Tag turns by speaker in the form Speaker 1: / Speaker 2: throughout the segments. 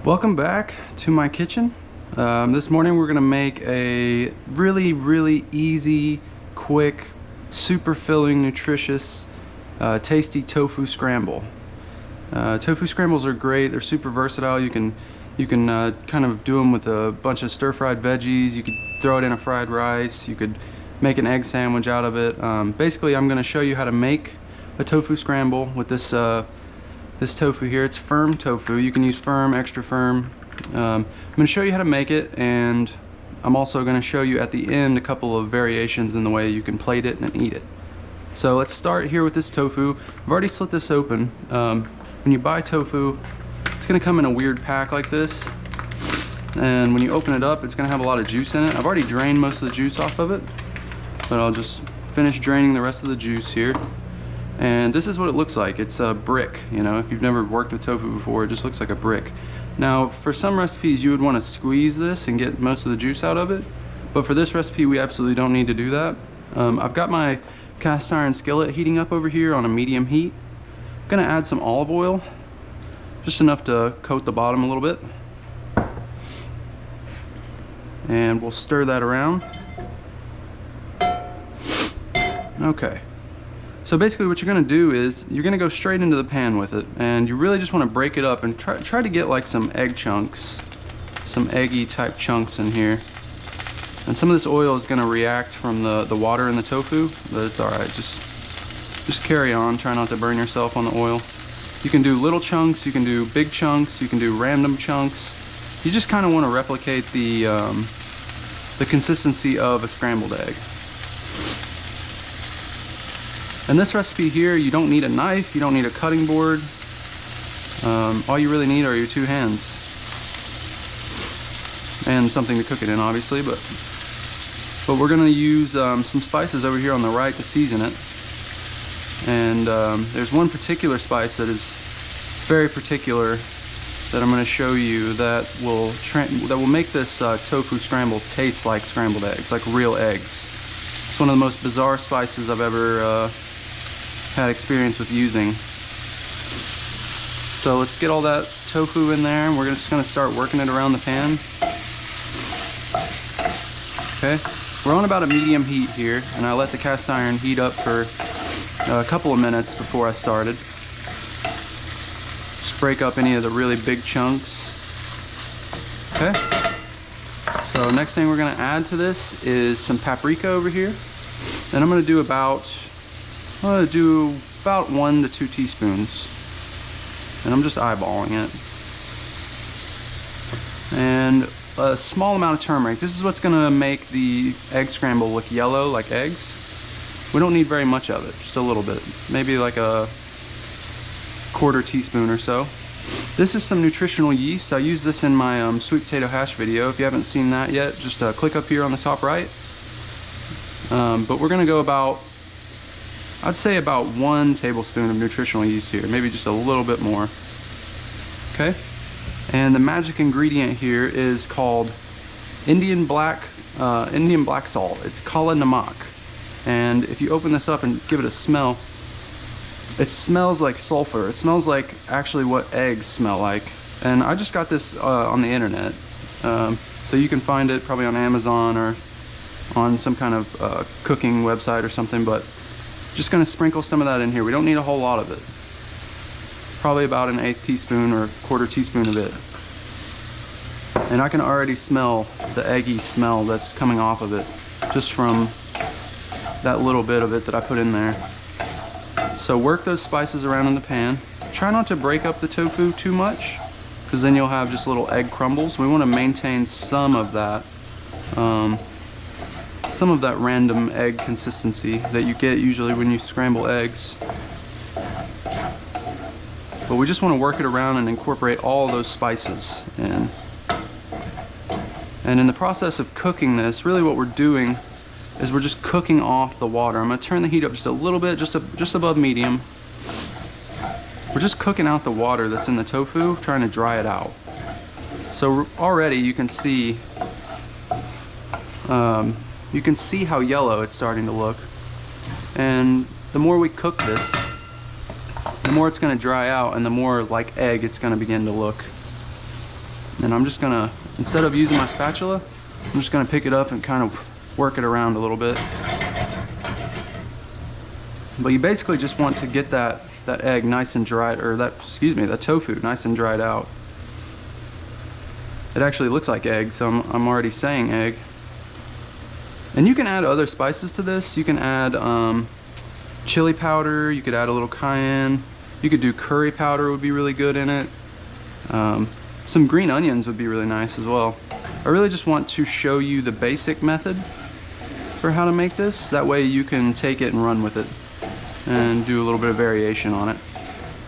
Speaker 1: Welcome back to my kitchen. This morning we're gonna make a really easy, quick, super filling, nutritious, tasty tofu scramble. Tofu scrambles are great. They're super versatile. You can kind of do them with a bunch of stir-fried veggies. You could throw it in a fried rice. You could make an egg sandwich out of it. Basically, I'm gonna show you how to make a tofu scramble with this this tofu here. It's firm tofu. You can use firm, extra firm. I'm going to show you how to make it, and I'm also going to show you at the end a couple of variations in the way you can plate it and eat it. So let's start here with this tofu. I've already slit this open. When you buy tofu, it's going to come in a weird pack like this, and when you open it up, it's going to have a lot of juice in it. I've already drained most of the juice off of it, but I'll just finish draining the rest of the juice here. And this is what it looks like. It's a brick, you know, if you've never worked with tofu before, it just looks like a brick. Now, for some recipes, you would want to squeeze this and get most of the juice out of it. But for this recipe, we absolutely don't need to do that. I've got my cast iron skillet heating up over here on a medium heat. I'm gonna add some olive oil, just enough to coat the bottom a little bit. And we'll stir that around. Okay. So basically what you're going to do is you're going to go straight into the pan with it, and you really just want to break it up and try to get like some egg chunks, some eggy type chunks in here. And some of this oil is going to react from the water in the tofu, but it's alright, just carry on, try not to burn yourself on the oil. You can do little chunks, you can do big chunks, you can do random chunks. You just kind of want to replicate the consistency of a scrambled egg. And this recipe here, you don't need a knife, you don't need a cutting board. All you really need are your two hands. And something to cook it in, obviously, but we're gonna use some spices over here on the right to season it. And there's one particular spice that is very particular that I'm gonna show you that will make this tofu scramble taste like scrambled eggs, like real eggs. It's one of the most bizarre spices I've ever had experience with using. So let's get all that tofu in there, and we're just going to start working it around the pan. Okay, we're on about a medium heat here, and I let the cast iron heat up for a couple of minutes before I started. Just break up any of the really big chunks. Okay, so next thing we're going to add to this is some paprika over here, and I'm going to do about 1 to 2 teaspoons, and I'm just eyeballing it. And a small amount of turmeric. This is what's gonna make the egg scramble look yellow like eggs. We don't need very much of it, just a little bit, maybe like a 1/4 teaspoon or so. This is some nutritional yeast. I use this in my sweet potato hash video. If you haven't seen that yet, just click up here on the top right. But we're gonna go about, I'd say about 1 tablespoon of nutritional yeast here, maybe just a little bit more. Okay, and the magic ingredient here is called Indian black salt. It's called Namac, and if you open this up and give it a smell, it smells like sulfur. It smells like actually what eggs smell like. And I just got this on the internet, so you can find it probably on Amazon or on some kind of cooking website or something, but just going to sprinkle some of that in here. We don't need a whole lot of it. Probably about 1/8 teaspoon or 1/4 teaspoon of it. And I can already smell the eggy smell that's coming off of it just from that little bit of it that I put in there. So work those spices around in the pan. Try not to break up the tofu too much, because then you'll have just little egg crumbles. We want to maintain some of that random egg consistency that you get usually when you scramble eggs. But we just want to work it around and incorporate all those spices in. And in the process of cooking this, really what we're doing is we're just cooking off the water. I'm going to turn the heat up just a little bit, just above medium. We're just cooking out the water that's in the tofu, trying to dry it out. So already you can see how yellow it's starting to look. And the more we cook this, the more it's going to dry out, and the more like egg it's going to begin to look. And I'm just gonna, instead of using my spatula, I'm just gonna pick it up and kind of work it around a little bit. But you basically just want to get that egg nice and dried, or that tofu nice and dried out. It actually looks like egg, so I'm already saying egg. And you can add other spices to this. You can add chili powder, you could add a little cayenne, you could do curry powder, would be really good in it. Some green onions would be really nice as well. I really just want to show you the basic method for how to make this. That way you can take it and run with it and do a little bit of variation on it.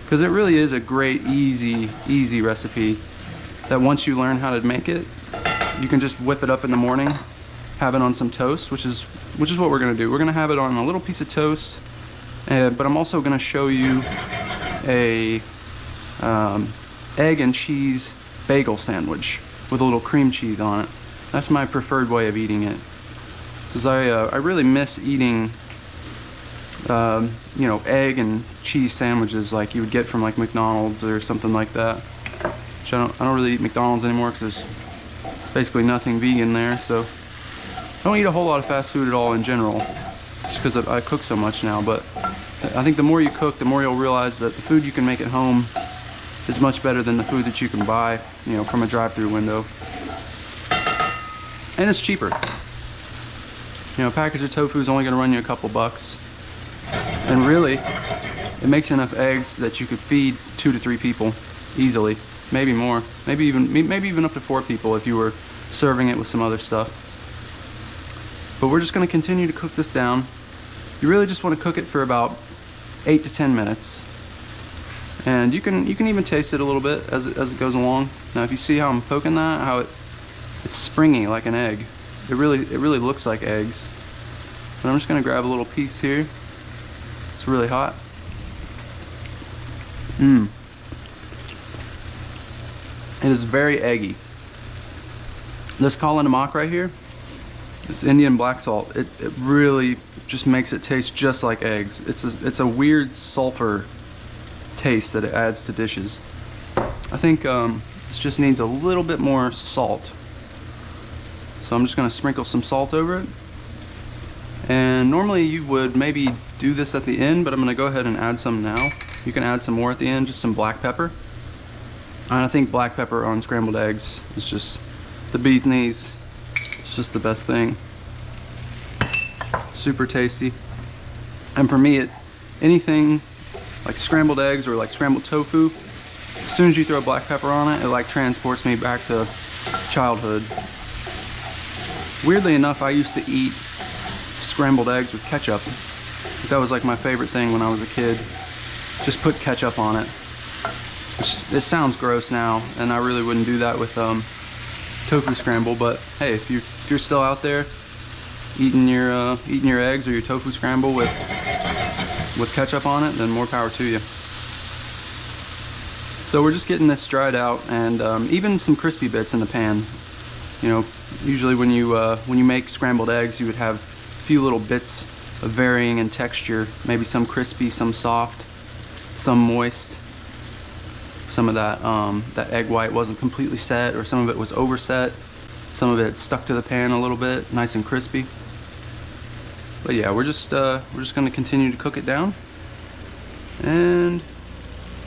Speaker 1: Because it really is a great, easy recipe that once you learn how to make it, you can just whip it up in the morning, have it on some toast, which is what we're gonna do. We're gonna have it on a little piece of toast, but I'm also gonna show you a egg and cheese bagel sandwich with a little cream cheese on it. That's my preferred way of eating it. Because I really miss eating you know, egg and cheese sandwiches like you would get from like McDonald's or something like that. Which I don't really eat McDonald's anymore because there's basically nothing vegan there. So I don't eat a whole lot of fast food at all in general, just because I cook so much now. But I think the more you cook, the more you'll realize that the food you can make at home is much better than the food that you can buy, you know, from a drive-through window. And it's cheaper. You know, a package of tofu is only going to run you a couple bucks. And really, it makes enough eggs that you could feed 2 to 3 people easily. Maybe more. Maybe even up to 4 people if you were serving it with some other stuff. But we're just going to continue to cook this down. You really just want to cook it for about 8 to 10 minutes. And you can even taste it a little bit as it goes along. Now if you see how I'm poking that, how it's springy like an egg. It really looks like eggs. But I'm just going to grab a little piece here. It's really hot. It is very eggy. This kala Namac right here, this Indian black salt, it really just makes it taste just like eggs. It's a weird sulfur taste that it adds to dishes. I think this just needs a little bit more salt. So I'm just going to sprinkle some salt over it. And normally you would maybe do this at the end, but I'm going to go ahead and add some now. You can add some more at the end, just some black pepper. And I think black pepper on scrambled eggs is just the bee's knees. It's just the best thing. Super tasty. And for me, anything like scrambled eggs or like scrambled tofu, as soon as you throw black pepper on it, it like transports me back to childhood. Weirdly enough, I used to eat scrambled eggs with ketchup. That was like my favorite thing when I was a kid. Just put ketchup on it. It sounds gross now, and I really wouldn't do that with tofu scramble. But hey, if you're still out there eating your eggs or your tofu scramble with ketchup on it, then more power to you. So we're just getting this dried out, and even some crispy bits in the pan. You know, usually when you make scrambled eggs, you would have a few little bits of varying in texture. Maybe some crispy, some soft, some moist. Some of that egg white wasn't completely set, or some of it was overset. Some of it stuck to the pan a little bit, nice and crispy. But yeah, we're just going to continue to cook it down. And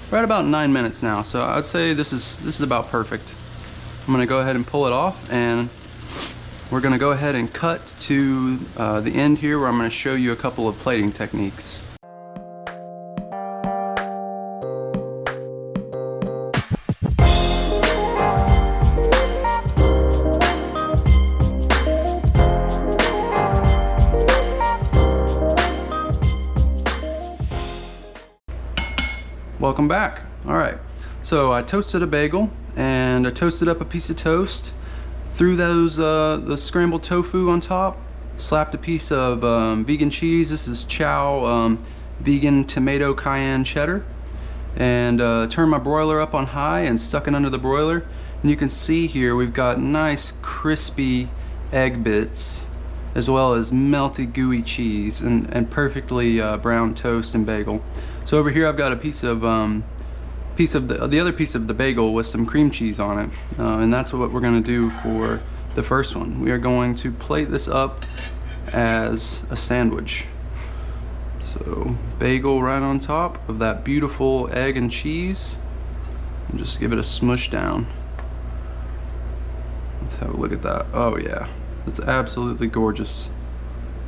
Speaker 1: we're at about 9 minutes now, so I'd say this is about perfect. I'm going to go ahead and pull it off, and we're going to go ahead and cut to the end here, where I'm going to show you a couple of plating techniques. Welcome back. All right, so I toasted a bagel and I toasted up a piece of toast, threw the scrambled tofu on top, slapped a piece of vegan cheese. This is Chow vegan tomato cayenne cheddar, and turned my broiler up on high and stuck it under the broiler. And you can see here we've got nice crispy egg bits, as well as melty gooey cheese and perfectly brown toast and bagel. So over here I've got a piece of piece of the other piece of the bagel with some cream cheese on it, and that's what we're going to do for the first one. We are going to plate this up as a sandwich. So bagel right on top of that beautiful egg and cheese, and just give it a smush down. Let's have a look at that. Oh yeah, that's absolutely gorgeous.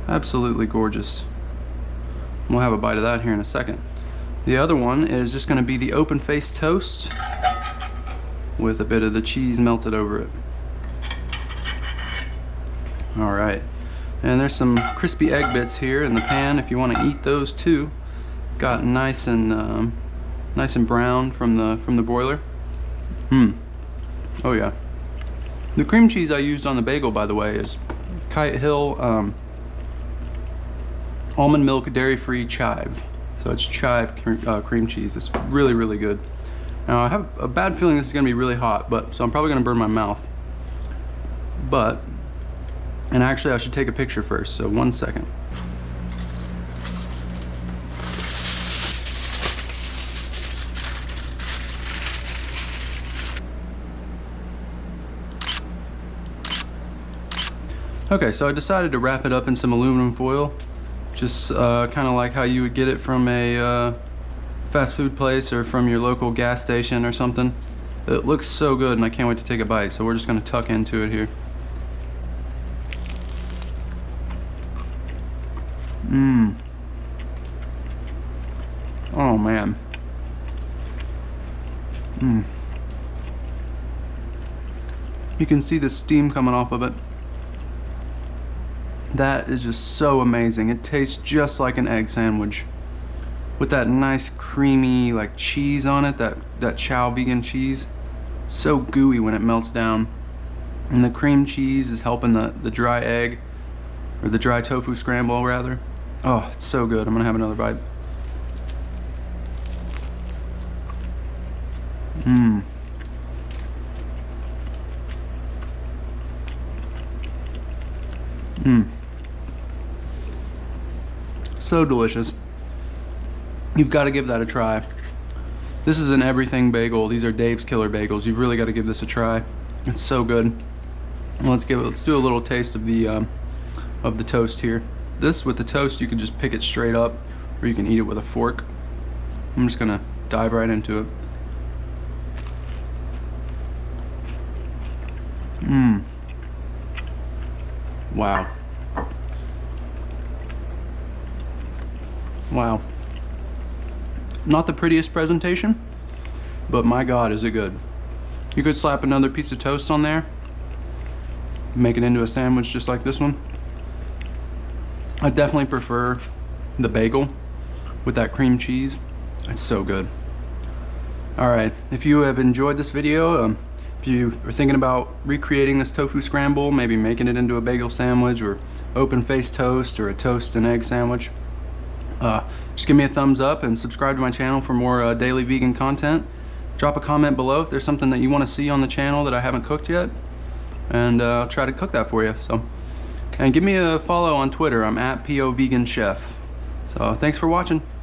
Speaker 1: Absolutely gorgeous. We'll have a bite of that here in a second. The other one is just going to be the open faced toast with a bit of the cheese melted over it. All right, and there's some crispy egg bits here in the pan if you want to eat those too. Got nice and brown from the broiler. Oh yeah. The cream cheese I used on the bagel, by the way, is Kite Hill almond milk dairy-free chive. So it's chive cream cheese. It's really, really good. Now I have a bad feeling this is gonna be really hot, so I'm probably gonna burn my mouth. And actually I should take a picture first, so 1 second. Okay, so I decided to wrap it up in some aluminum foil, just kind of like how you would get it from a fast food place or from your local gas station or something. It looks so good and I can't wait to take a bite, so we're just going to tuck into it here. Oh man. You can see the steam coming off of it. That is just so amazing. It tastes just like an egg sandwich with that nice creamy like cheese on it, that Chow vegan cheese. So gooey when it melts down, and the cream cheese is helping the dry egg, or the dry tofu scramble rather. Oh, it's so good. I'm gonna have another bite. So delicious. You've got to give that a try. This is an everything bagel. These are Dave's Killer Bagels. You've really got to give this a try. It's so good. Let's do a little taste of the toast here. This, with the toast, you can just pick it straight up, or you can eat it with a fork. I'm just gonna dive right into it. Wow. Wow. Not the prettiest presentation, but my God, is it good. You could slap another piece of toast on there, make it into a sandwich just like this one. I definitely prefer the bagel with that cream cheese. It's so good. All right, if you have enjoyed this video, if you are thinking about recreating this tofu scramble, maybe making it into a bagel sandwich or open faced toast or a toast and egg sandwich, just give me a thumbs up and subscribe to my channel for more daily vegan content. Drop a comment below if there's something that you want to see on the channel that I haven't cooked yet, and I'll try to cook that for you. And give me a follow on Twitter. I'm at POV Vegan Chef. So thanks for watching.